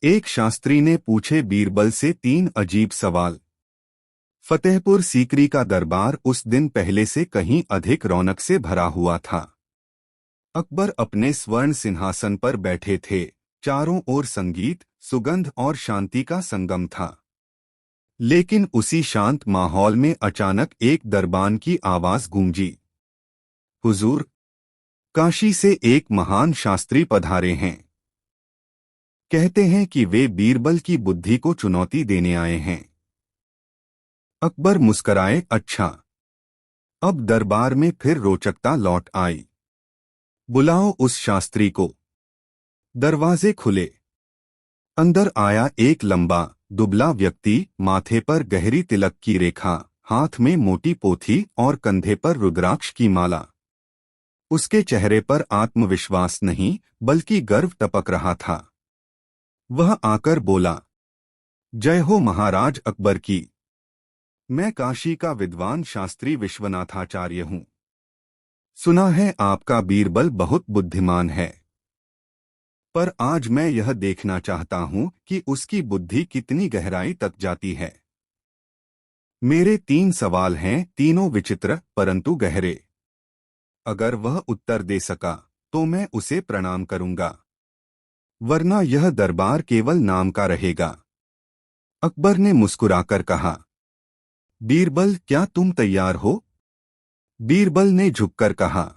एक शास्त्री ने पूछे बीरबल से 3 अजीब सवाल। फतेहपुर सीकरी का दरबार उस दिन पहले से कहीं अधिक रौनक से भरा हुआ था। अकबर अपने स्वर्ण सिंहासन पर बैठे थे। चारों ओर संगीत, सुगंध और शांति का संगम था। लेकिन उसी शांत माहौल में अचानक एक दरबान की आवाज गूंजी। हुजूर, काशी से एक महान शास्त्री पधारे हैं। कहते हैं कि वे बीरबल की बुद्धि को चुनौती देने आए हैं। अकबर मुस्कराए। अच्छा। अब दरबार में फिर रोचकता लौट आई। बुलाओ उस शास्त्री को। दरवाजे खुले। अंदर आया एक लंबा, दुबला व्यक्ति, माथे पर गहरी तिलक की रेखा, हाथ में मोटी पोथी और कंधे पर रुद्राक्ष की माला। उसके चेहरे पर आत्मविश्वास नहीं, बल्कि गर्व टपक रहा था। वह आकर बोला, जय हो महाराज अकबर की। मैं काशी का विद्वान शास्त्री विश्वनाथाचार्य हूँ। सुना है आपका बीरबल बहुत बुद्धिमान है, पर आज मैं यह देखना चाहता हूँ कि उसकी बुद्धि कितनी गहराई तक जाती है। मेरे 3 सवाल हैं, तीनों विचित्र परंतु गहरे। अगर वह उत्तर दे सका तो मैं उसे प्रणाम करूंगा, वरना यह दरबार केवल नाम का रहेगा। अकबर ने मुस्कुराकर कहा, बीरबल, क्या तुम तैयार हो? बीरबल ने झुककर कहा,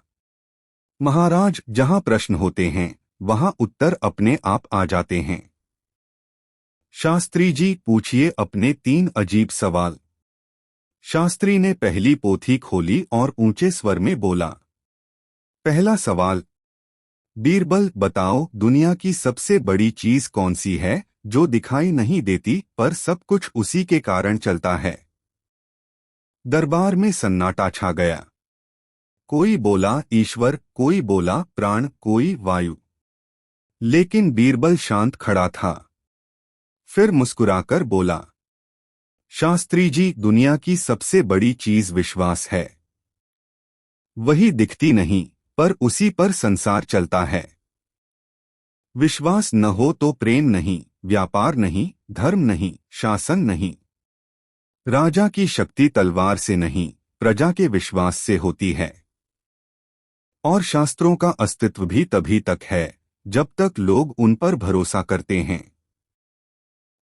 महाराज, जहां प्रश्न होते हैं वहां उत्तर अपने आप आ जाते हैं। शास्त्री जी, पूछिए अपने 3 अजीब सवाल। शास्त्री ने पहली पोथी खोली और ऊंचे स्वर में बोला, पहला सवाल, बीरबल बताओ, दुनिया की सबसे बड़ी चीज कौन सी है जो दिखाई नहीं देती पर सब कुछ उसी के कारण चलता है? दरबार में सन्नाटा छा गया। कोई बोला ईश्वर, कोई बोला प्राण, कोई वायु। लेकिन बीरबल शांत खड़ा था। फिर मुस्कुराकर बोला, शास्त्री जी, दुनिया की सबसे बड़ी चीज विश्वास है। वही दिखती नहीं, पर उसी पर संसार चलता है। विश्वास न हो तो प्रेम नहीं, व्यापार नहीं, धर्म नहीं, शासन नहीं। राजा की शक्ति तलवार से नहीं, प्रजा के विश्वास से होती है। और शास्त्रों का अस्तित्व भी तभी तक है जब तक लोग उन पर भरोसा करते हैं।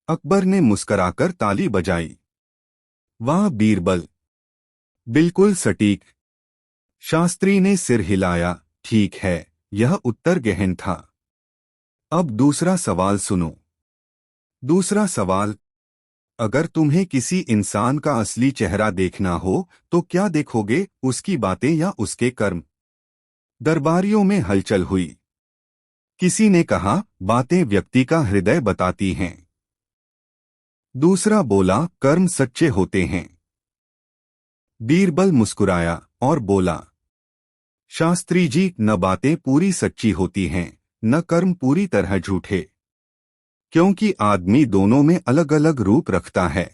अकबर ने मुस्कराकर ताली बजाई। वाह बीरबल, बिल्कुल सटीक। शास्त्री ने सिर हिलाया। ठीक है, यह उत्तर गहन था। अब दूसरा सवाल सुनो। दूसरा सवाल, अगर तुम्हें किसी इंसान का असली चेहरा देखना हो तो क्या देखोगे, उसकी बातें या उसके कर्म? दरबारियों में हलचल हुई। किसी ने कहा, बातें व्यक्ति का हृदय बताती हैं। दूसरा बोला, कर्म सच्चे होते हैं। बीरबल मुस्कुराया और बोला, शास्त्री जी, न बातें पूरी सच्ची होती हैं, न कर्म पूरी तरह झूठे, क्योंकि आदमी दोनों में अलग अलग रूप रखता है।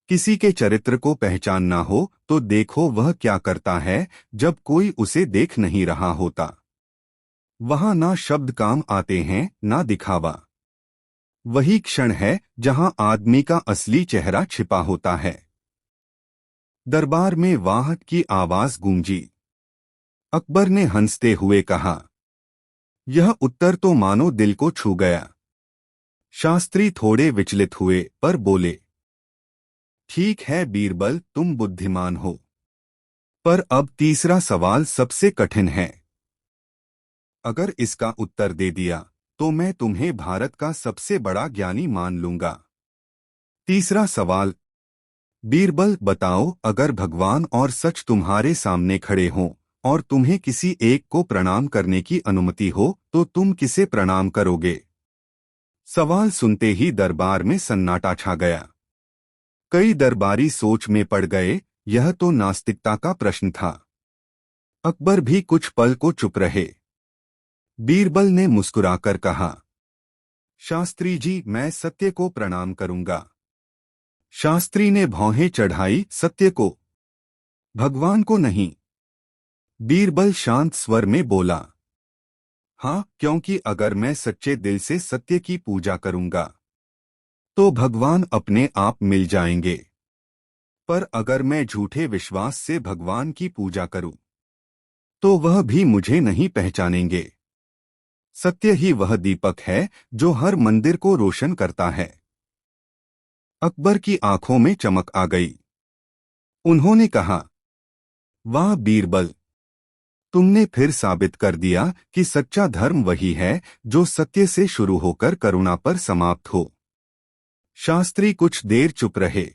किसी के चरित्र को पहचानना हो तो देखो वह क्या करता है जब कोई उसे देख नहीं रहा होता। वहां ना शब्द काम आते हैं, ना दिखावा। वही क्षण है जहां आदमी का असली चेहरा छिपा होता है। दरबार में वाह की आवाज गूंजी। अकबर ने हंसते हुए कहा, यह उत्तर तो मानो दिल को छू गया। शास्त्री थोड़े विचलित हुए पर बोले, ठीक है बीरबल, तुम बुद्धिमान हो। पर अब तीसरा सवाल सबसे कठिन है। अगर इसका उत्तर दे दिया तो मैं तुम्हें भारत का सबसे बड़ा ज्ञानी मान लूंगा। तीसरा सवाल, बीरबल बताओ, अगर भगवान और सच तुम्हारे सामने खड़े हों और तुम्हें किसी एक को प्रणाम करने की अनुमति हो तो तुम किसे प्रणाम करोगे? सवाल सुनते ही दरबार में सन्नाटा छा गया। कई दरबारी सोच में पड़ गए। यह तो नास्तिकता का प्रश्न था। अकबर भी कुछ पल को चुप रहे। बीरबल ने मुस्कुराकर कहा, शास्त्री जी, मैं सत्य को प्रणाम करूंगा। शास्त्री ने भौहें चढ़ाई। सत्य को? भगवान को नहीं? बीरबल शांत स्वर में बोला, हाँ, क्योंकि अगर मैं सच्चे दिल से सत्य की पूजा करूंगा तो भगवान अपने आप मिल जाएंगे। पर अगर मैं झूठे विश्वास से भगवान की पूजा करूं तो वह भी मुझे नहीं पहचानेंगे। सत्य ही वह दीपक है जो हर मंदिर को रोशन करता है। अकबर की आंखों में चमक आ गई। उन्होंने कहा, वाह बीरबल, तुमने फिर साबित कर दिया कि सच्चा धर्म वही है जो सत्य से शुरू होकर करुणा पर समाप्त हो। शास्त्री कुछ देर चुप रहे।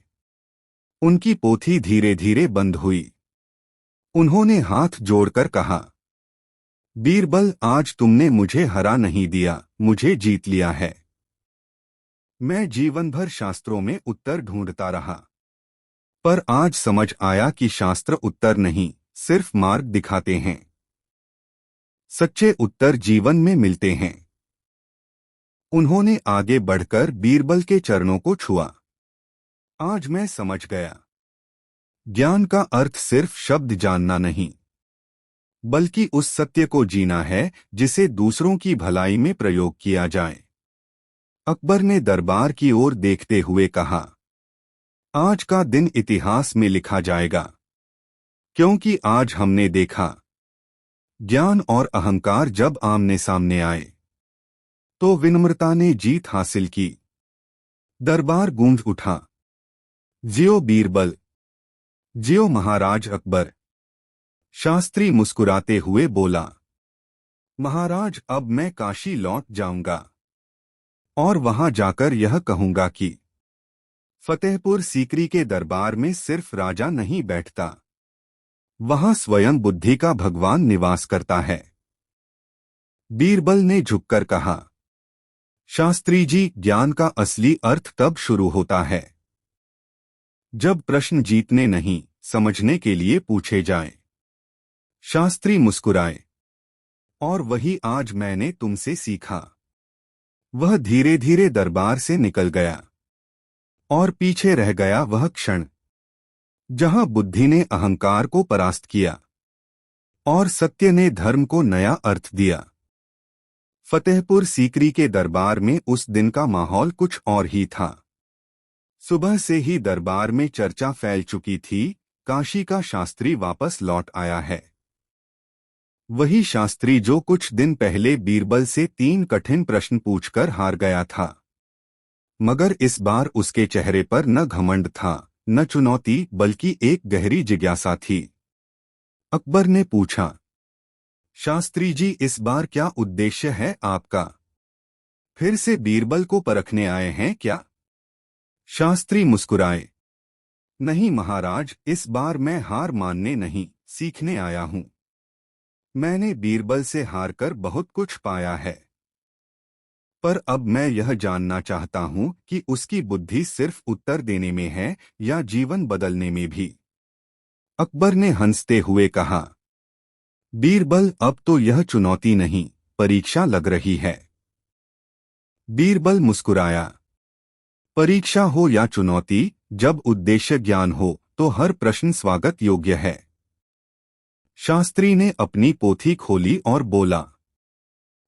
उनकी पोथी धीरे धीरे बंद हुई। उन्होंने हाथ जोड़कर कहा, बीरबल, आज तुमने मुझे हरा नहीं दिया, मुझे जीत लिया है। मैं जीवन भर शास्त्रों में उत्तर ढूंढता रहा, पर आज समझ आया कि शास्त्र उत्तर नहीं, सिर्फ मार्ग दिखाते हैं। सच्चे उत्तर जीवन में मिलते हैं। उन्होंने आगे बढ़कर बीरबल के चरणों को छुआ। आज मैं समझ गया, ज्ञान का अर्थ सिर्फ शब्द जानना नहीं, बल्कि उस सत्य को जीना है जिसे दूसरों की भलाई में प्रयोग किया जाए। अकबर ने दरबार की ओर देखते हुए कहा, आज का दिन इतिहास में लिखा जाएगा, क्योंकि आज हमने देखा, ज्ञान और अहंकार जब आमने सामने आए तो विनम्रता ने जीत हासिल की। दरबार गूंज उठा, जियो बीरबल, जियो महाराज अकबर। शास्त्री मुस्कुराते हुए बोला, महाराज, अब मैं काशी लौट जाऊंगा और वहां जाकर यह कहूंगा कि फतेहपुर सीकरी के दरबार में सिर्फ राजा नहीं बैठता, वहां स्वयं बुद्धि का भगवान निवास करता है। बीरबल ने झुककर कहा, शास्त्री जी, ज्ञान का असली अर्थ तब शुरू होता है जब प्रश्न जीतने नहीं, समझने के लिए पूछे जाएं। शास्त्री मुस्कुराए, और वही आज मैंने तुमसे सीखा। वह धीरे धीरे दरबार से निकल गया और पीछे रह गया वह क्षण जहां बुद्धि ने अहंकार को परास्त किया और सत्य ने धर्म को नया अर्थ दिया। फतेहपुर सीकरी के दरबार में उस दिन का माहौल कुछ और ही था। सुबह से ही दरबार में चर्चा फैल चुकी थी, काशी का शास्त्री वापस लौट आया है। वही शास्त्री जो कुछ दिन पहले बीरबल से 3 कठिन प्रश्न पूछकर हार गया था। मगर इस बार उसके चेहरे पर न घमंड था, न चुनौती, बल्कि एक गहरी जिज्ञासा थी। अकबर ने पूछा, शास्त्री जी, इस बार क्या उद्देश्य है आपका? फिर से बीरबल को परखने आए हैं क्या? शास्त्री मुस्कुराए, नहीं महाराज, इस बार मैं हार मानने नहीं, सीखने आया हूं। मैंने बीरबल से हारकर बहुत कुछ पाया है, पर अब मैं यह जानना चाहता हूं कि उसकी बुद्धि सिर्फ उत्तर देने में है या जीवन बदलने में भी। अकबर ने हंसते हुए कहा, बीरबल, अब तो यह चुनौती नहीं, परीक्षा लग रही है। बीरबल मुस्कुराया, परीक्षा हो या चुनौती, जब उद्देश्य ज्ञान हो तो हर प्रश्न स्वागत योग्य है। शास्त्री ने अपनी पोथी खोली और बोला,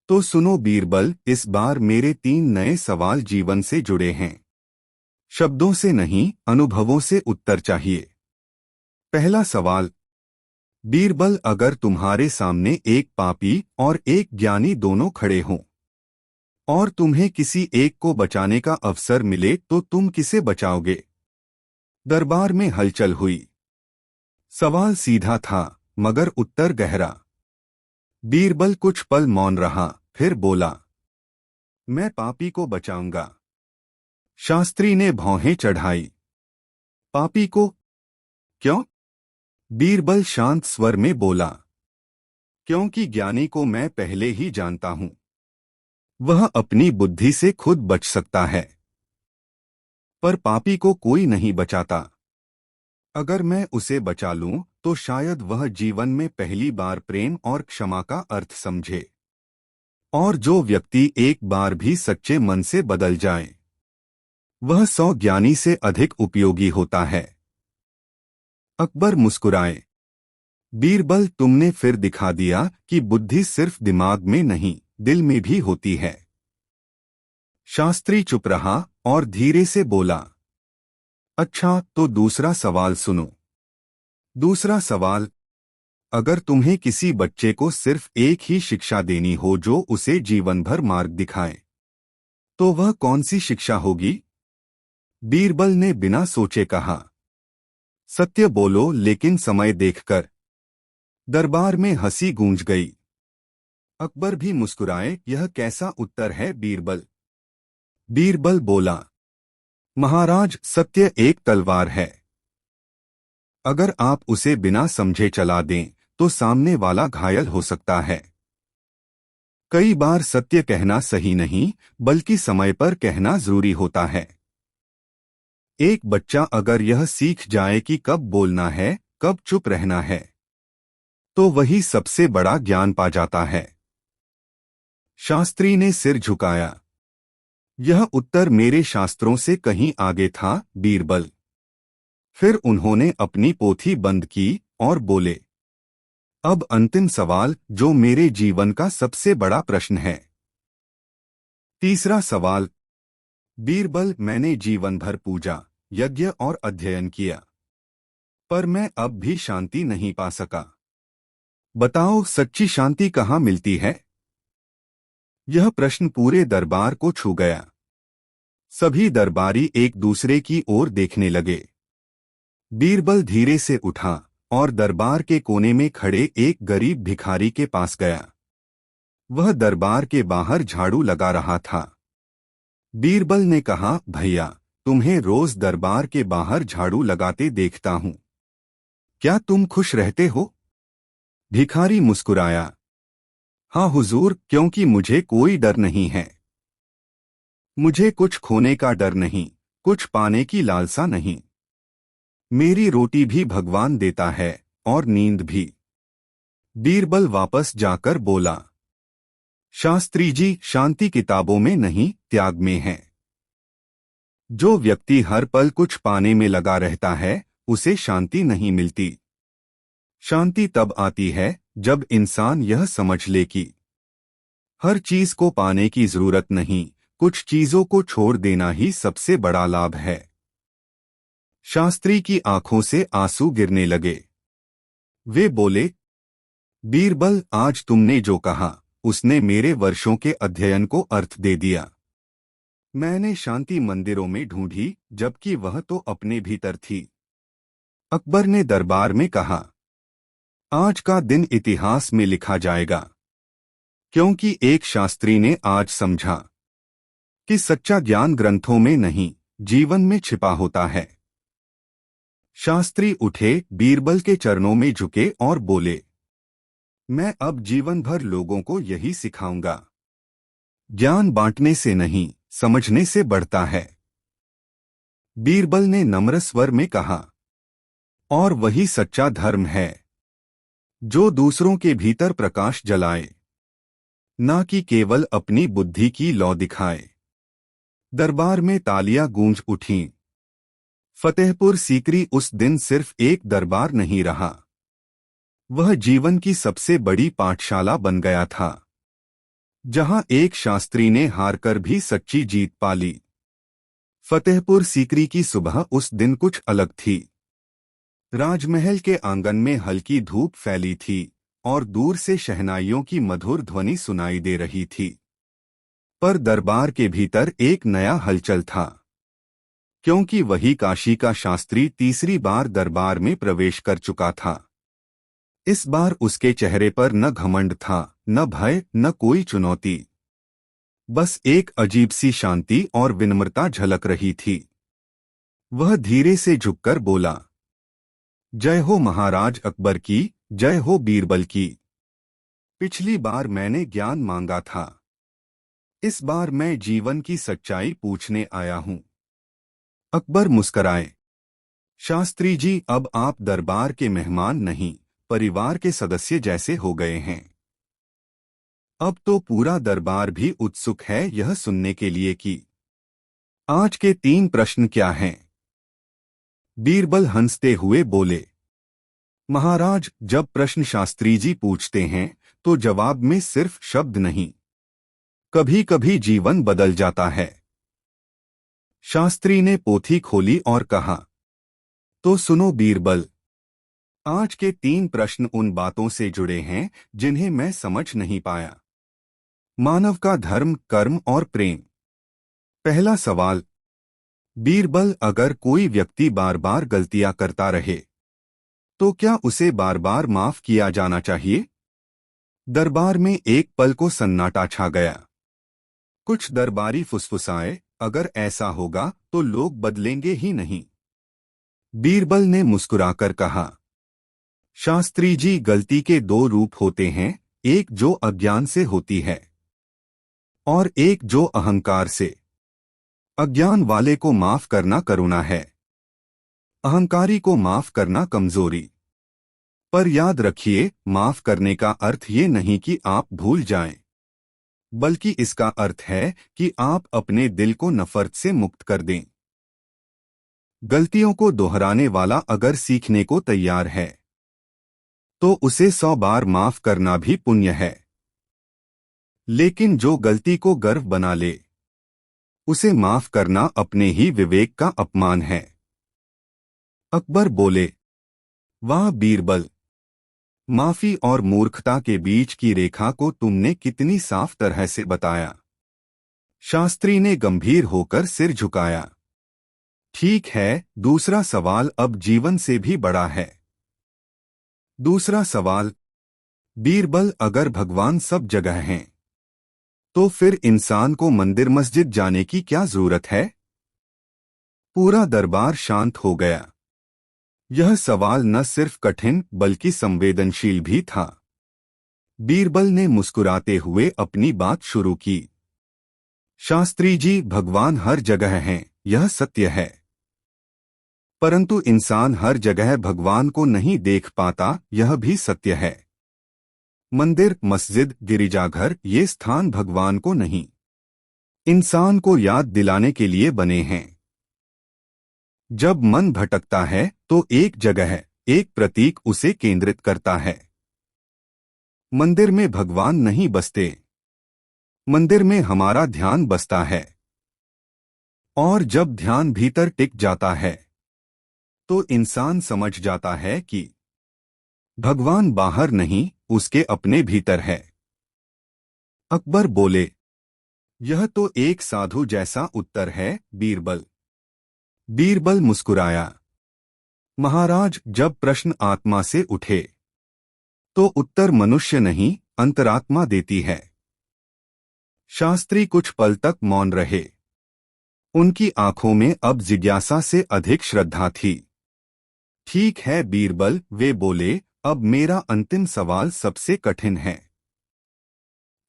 तो सुनो बीरबल, इस बार मेरे 3 नए सवाल जीवन से जुड़े हैं। शब्दों से नहीं, अनुभवों से उत्तर चाहिए। पहला सवाल, बीरबल, अगर तुम्हारे सामने एक पापी और एक ज्ञानी दोनों खड़े हों और तुम्हें किसी एक को बचाने का अवसर मिले तो तुम किसे बचाओगे? दरबार में हलचल हुई। सवाल सीधा था, मगर उत्तर गहरा। बीरबल कुछ पल मौन रहा, फिर बोला, मैं पापी को बचाऊंगा। शास्त्री ने भौहें चढ़ाई। पापी को? क्यों? बीरबल शांत स्वर में बोला, क्योंकि ज्ञानी को मैं पहले ही जानता हूं। वह अपनी बुद्धि से खुद बच सकता है, पर पापी को कोई नहीं बचाता। अगर मैं उसे बचा लूं तो शायद वह जीवन में पहली बार प्रेम और क्षमा का अर्थ समझे, और जो व्यक्ति एक बार भी सच्चे मन से बदल जाए वह 100 ज्ञानी से अधिक उपयोगी होता है। अकबर मुस्कुराए, बीरबल, तुमने फिर दिखा दिया कि बुद्धि सिर्फ दिमाग में नहीं, दिल में भी होती है। शास्त्री चुप रहा और धीरे से बोला, अच्छा तो दूसरा सवाल सुनो। दूसरा सवाल, अगर तुम्हें किसी बच्चे को सिर्फ एक ही शिक्षा देनी हो जो उसे जीवन भर मार्ग दिखाए, तो वह कौन सी शिक्षा होगी? बीरबल ने बिना सोचे कहा, सत्य बोलो लेकिन समय देखकर। दरबार में हंसी गूंज गई। अकबर भी मुस्कुराए, यह कैसा उत्तर है बीरबल? बीरबल बोला, महाराज सत्य एक तलवार है। अगर आप उसे बिना समझे चला दें तो सामने वाला घायल हो सकता है। कई बार सत्य कहना सही नहीं बल्कि समय पर कहना जरूरी होता है। एक बच्चा अगर यह सीख जाए कि कब बोलना है, कब चुप रहना है, तो वही सबसे बड़ा ज्ञान पा जाता है। शास्त्री ने सिर झुकाया। यह उत्तर मेरे शास्त्रों से कहीं आगे था, बीरबल। फिर उन्होंने अपनी पोथी बंद की और बोले, अब अंतिम सवाल जो मेरे जीवन का सबसे बड़ा प्रश्न है। तीसरा सवाल, बीरबल, मैंने जीवन भर पूजा, यज्ञ और अध्ययन किया, पर मैं अब भी शांति नहीं पा सका। बताओ सच्ची शांति कहाँ मिलती है? यह प्रश्न पूरे दरबार को छू गया। सभी दरबारी एक दूसरे की ओर देखने लगे। बीरबल धीरे से उठा और दरबार के कोने में खड़े एक गरीब भिखारी के पास गया। वह दरबार के बाहर झाड़ू लगा रहा था। बीरबल ने कहा, भैया, तुम्हें रोज दरबार के बाहर झाड़ू लगाते देखता हूं। क्या तुम खुश रहते हो? भिखारी मुस्कुराया, हाँ हुजूर, क्योंकि मुझे कोई डर नहीं है। मुझे कुछ खोने का डर नहीं, कुछ पाने की लालसा नहीं। मेरी रोटी भी भगवान देता है और नींद भी। बीरबल वापस जाकर बोला, शास्त्री जी, शांति किताबों में नहीं, त्याग में है। जो व्यक्ति हर पल कुछ पाने में लगा रहता है, उसे शांति नहीं मिलती। शांति तब आती है जब इंसान यह समझ ले कि हर चीज को पाने की जरूरत नहीं, कुछ चीजों को छोड़ देना ही सबसे बड़ा लाभ है। शास्त्री की आंखों से आंसू गिरने लगे। वे बोले, बीरबल, आज तुमने जो कहा उसने मेरे वर्षों के अध्ययन को अर्थ दे दिया। मैंने शांति मंदिरों में ढूंढी, जबकि वह तो अपने भीतर थी। अकबर ने दरबार में कहा, आज का दिन इतिहास में लिखा जाएगा, क्योंकि एक शास्त्री ने आज समझा कि सच्चा ज्ञान ग्रंथों में नहीं, जीवन में छिपा होता है। शास्त्री उठे, बीरबल के चरणों में झुके और बोले, मैं अब जीवन भर लोगों को यही सिखाऊंगा। ज्ञान बांटने से नहीं, समझने से बढ़ता है। बीरबल ने नम्र स्वर में कहा, और वही सच्चा धर्म है जो दूसरों के भीतर प्रकाश जलाए, ना कि केवल अपनी बुद्धि की लौ दिखाए। दरबार में तालियां गूंज उठीं। फतेहपुर सीकरी उस दिन सिर्फ एक दरबार नहीं रहा, वह जीवन की सबसे बड़ी पाठशाला बन गया था, जहां एक शास्त्री ने हारकर भी सच्ची जीत पा ली। फतेहपुर सीकरी की सुबह उस दिन कुछ अलग थी। राजमहल के आंगन में हल्की धूप फैली थी और दूर से शहनाइयों की मधुर ध्वनि सुनाई दे रही थी। पर दरबार के भीतर एक नया हलचल था, क्योंकि वही काशी का शास्त्री तीसरी बार दरबार में प्रवेश कर चुका था। इस बार उसके चेहरे पर न घमंड था, न भय, न कोई चुनौती। बस एक अजीब सी शांति और विनम्रता झलक रही थी। वह धीरे से झुककर बोला, जय हो महाराज अकबर की, जय हो बीरबल की। पिछली बार मैंने ज्ञान मांगा था, इस बार मैं जीवन की सच्चाई पूछने आया हूं। अकबर मुस्कराए, शास्त्री जी, अब आप दरबार के मेहमान नहीं, परिवार के सदस्य जैसे हो गए हैं। अब तो पूरा दरबार भी उत्सुक है यह सुनने के लिए कि आज के 3 प्रश्न क्या हैं। बीरबल हंसते हुए बोले, महाराज, जब प्रश्न शास्त्री जी पूछते हैं तो जवाब में सिर्फ शब्द नहीं, कभी कभी जीवन बदल जाता है। शास्त्री ने पोथी खोली और कहा, तो सुनो बीरबल, आज के 3 प्रश्न उन बातों से जुड़े हैं जिन्हें मैं समझ नहीं पाया। मानव का धर्म, कर्म और प्रेम। पहला सवाल, बीरबल, अगर कोई व्यक्ति बार बार गलतियां करता रहे तो क्या उसे बार बार माफ किया जाना चाहिए? दरबार में एक पल को सन्नाटा छा गया। कुछ दरबारी फुसफुसाए, अगर ऐसा होगा तो लोग बदलेंगे ही नहीं। बीरबल ने मुस्कुराकर कहा, शास्त्री जी, गलती के 2 रूप होते हैं, एक जो अज्ञान से होती है और एक जो अहंकार से। अज्ञान वाले को माफ करना करुणा है, अहंकारी को माफ करना कमजोरी। पर याद रखिए, माफ करने का अर्थ ये नहीं कि आप भूल जाएं, बल्कि इसका अर्थ है कि आप अपने दिल को नफरत से मुक्त कर दें। गलतियों को दोहराने वाला अगर सीखने को तैयार है तो उसे 100 बार माफ करना भी पुण्य है। लेकिन जो गलती को गर्व बना ले, उसे माफ करना अपने ही विवेक का अपमान है। अकबर बोले, वाह बीरबल, माफी और मूर्खता के बीच की रेखा को तुमने कितनी साफ तरह से बताया। शास्त्री ने गंभीर होकर सिर झुकाया। ठीक है, दूसरा सवाल अब जीवन से भी बड़ा है। दूसरा सवाल, बीरबल, अगर भगवान सब जगह हैं तो फिर इंसान को मंदिर मस्जिद जाने की क्या जरूरत है? पूरा दरबार शांत हो गया। यह सवाल न सिर्फ कठिन बल्कि संवेदनशील भी था। बीरबल ने मुस्कुराते हुए अपनी बात शुरू की। शास्त्री जी, भगवान हर जगह हैं, यह सत्य है। परंतु इंसान हर जगह भगवान को नहीं देख पाता, यह भी सत्य है। मंदिर, मस्जिद, गिरिजाघर, ये स्थान भगवान को नहीं, इंसान को याद दिलाने के लिए बने हैं। जब मन भटकता है तो एक जगह, एक प्रतीक उसे केंद्रित करता है। मंदिर में भगवान नहीं बसते, मंदिर में हमारा ध्यान बसता है। और जब ध्यान भीतर टिक जाता है तो इंसान समझ जाता है कि भगवान बाहर नहीं, उसके अपने भीतर है। अकबर बोले, यह तो एक साधु जैसा उत्तर है बीरबल। बीरबल मुस्कुराया। महाराज, जब प्रश्न आत्मा से उठे तो उत्तर मनुष्य नहीं, अंतरात्मा देती है। शास्त्री कुछ पल तक मौन रहे। उनकी आंखों में अब जिज्ञासा से अधिक श्रद्धा थी। ठीक है बीरबल, वे बोले, अब मेरा अंतिम सवाल सबसे कठिन है।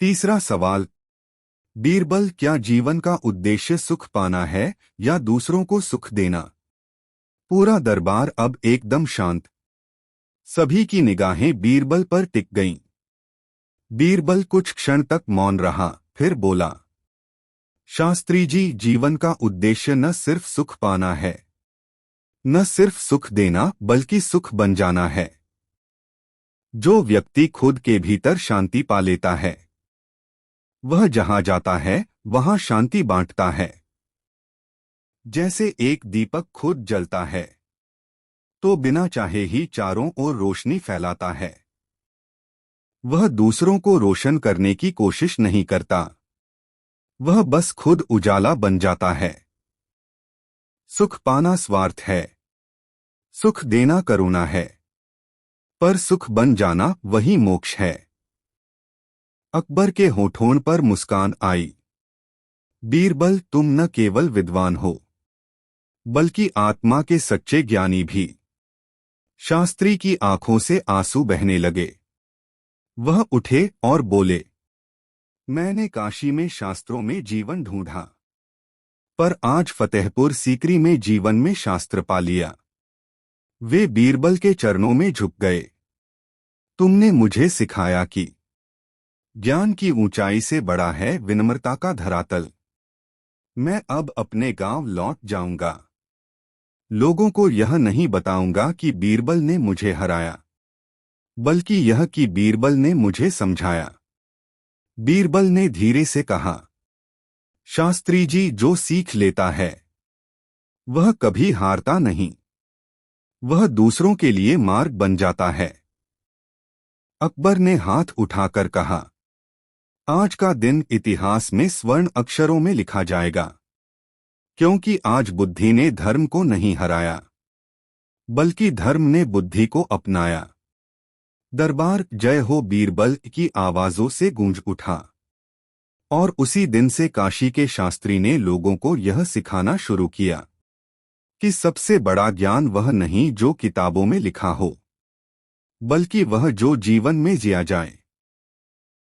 तीसरा सवाल, बीरबल, क्या जीवन का उद्देश्य सुख पाना है या दूसरों को सुख देना? पूरा दरबार अब एकदम शांत। सभी की निगाहें बीरबल पर टिक गईं। बीरबल कुछ क्षण तक मौन रहा, फिर बोला, शास्त्री जी, जीवन का उद्देश्य न सिर्फ सुख पाना है, न सिर्फ सुख देना, बल्कि सुख बन जाना है। जो व्यक्ति खुद के भीतर शांति पा लेता है, वह जहां जाता है वहां शांति बांटता है। जैसे एक दीपक खुद जलता है तो बिना चाहे ही चारों ओर रोशनी फैलाता है। वह दूसरों को रोशन करने की कोशिश नहीं करता, वह बस खुद उजाला बन जाता है। सुख पाना स्वार्थ है, सुख देना करुणा है, पर सुख बन जाना वही मोक्ष है। अकबर के होठों पर मुस्कान आई। बीरबल, तुम न केवल विद्वान हो बल्कि आत्मा के सच्चे ज्ञानी भी। शास्त्री की आंखों से आंसू बहने लगे। वह उठे और बोले, मैंने काशी में शास्त्रों में जीवन ढूंढा, पर आज फतेहपुर सीकरी में जीवन में शास्त्र पा लिया। वे बीरबल के चरणों में झुक गए। तुमने मुझे सिखाया कि ज्ञान की ऊंचाई से बड़ा है विनम्रता का धरातल। मैं अब अपने गांव लौट जाऊंगा। लोगों को यह नहीं बताऊंगा कि बीरबल ने मुझे हराया, बल्कि यह कि बीरबल ने मुझे समझाया। बीरबल ने धीरे से कहा, शास्त्री जी, जो सीख लेता है वह कभी हारता नहीं, वह दूसरों के लिए मार्ग बन जाता है। अकबर ने हाथ उठाकर कहा, आज का दिन इतिहास में स्वर्ण अक्षरों में लिखा जाएगा, क्योंकि आज बुद्धि ने धर्म को नहीं हराया, बल्कि धर्म ने बुद्धि को अपनाया। दरबार जय हो बीरबल की आवाजों से गूंज उठा, और उसी दिन से काशी के शास्त्री ने लोगों को यह सिखाना शुरू किया कि सबसे बड़ा ज्ञान वह नहीं जो किताबों में लिखा हो, बल्कि वह जो जीवन में जिया जाए।